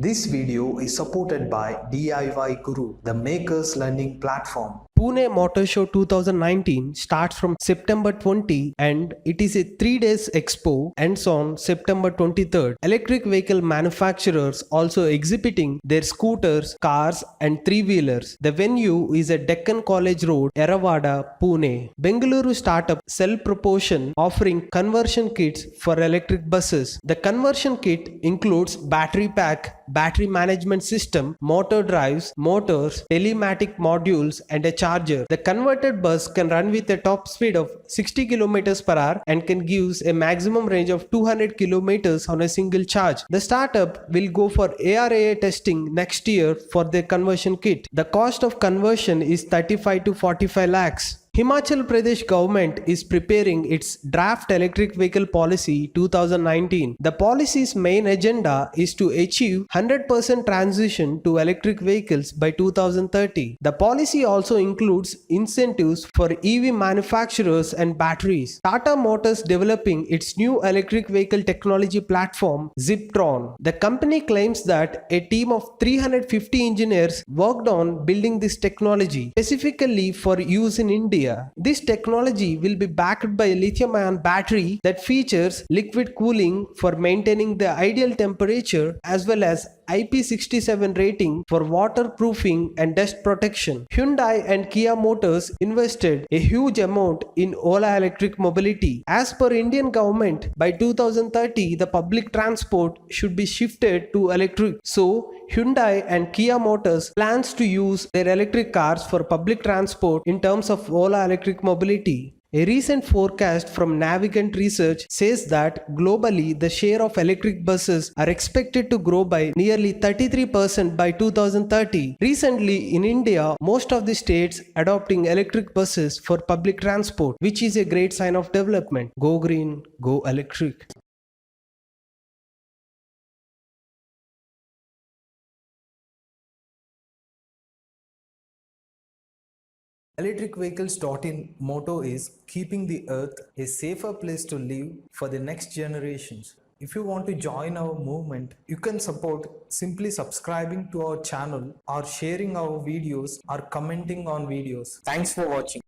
This video is supported by DIY Guru, the makers learning platform. Pune Motor Show 2019 starts from September 20 and it is a 3 days expo, ends on September 23rd. Electric vehicle manufacturers also exhibiting their scooters, cars and three-wheelers. The venue is at Deccan College Road, Eravada, Pune. Bengaluru startup Cell Propulsion offering conversion kits for electric buses. The conversion kit includes battery pack, battery management system, motor drives, motors, telematic modules and a charger. The converted bus can run with a top speed of 60 km per hour and can give a maximum range of 200 km on a single charge. The startup will go for ARAA testing next year for their conversion kit. The cost of conversion is 35 to 45 lakhs. Himachal Pradesh government is preparing its draft electric vehicle policy 2019. The policy's main agenda is to achieve 100% transition to electric vehicles by 2030. The policy also includes incentives for EV manufacturers and batteries. Tata Motors developing its new electric vehicle technology platform Ziptron. The company claims that a team of 350 engineers worked on building this technology specifically for use in India. This technology will be backed by a lithium-ion battery that features liquid cooling for maintaining the ideal temperature as well as IP67 rating for waterproofing and dust protection. Hyundai and Kia Motors invested a huge amount in Ola Electric Mobility. As per Indian government, by 2030 the public transport should be shifted to electric. So Hyundai and Kia Motors plans to use their electric cars for public transport in terms of Ola Electric Mobility. A recent forecast from Navigant Research says that globally the share of electric buses are expected to grow by nearly 33% by 2030. Recently in India, most of the states adopting electric buses for public transport, which is a great sign of development. Go green, go electric. ElectricVehicles.in motto is keeping the earth a safer place to live for the next generations. If you want to join our movement, you can support simply subscribing to our channel or sharing our videos or commenting on videos. Thanks for watching.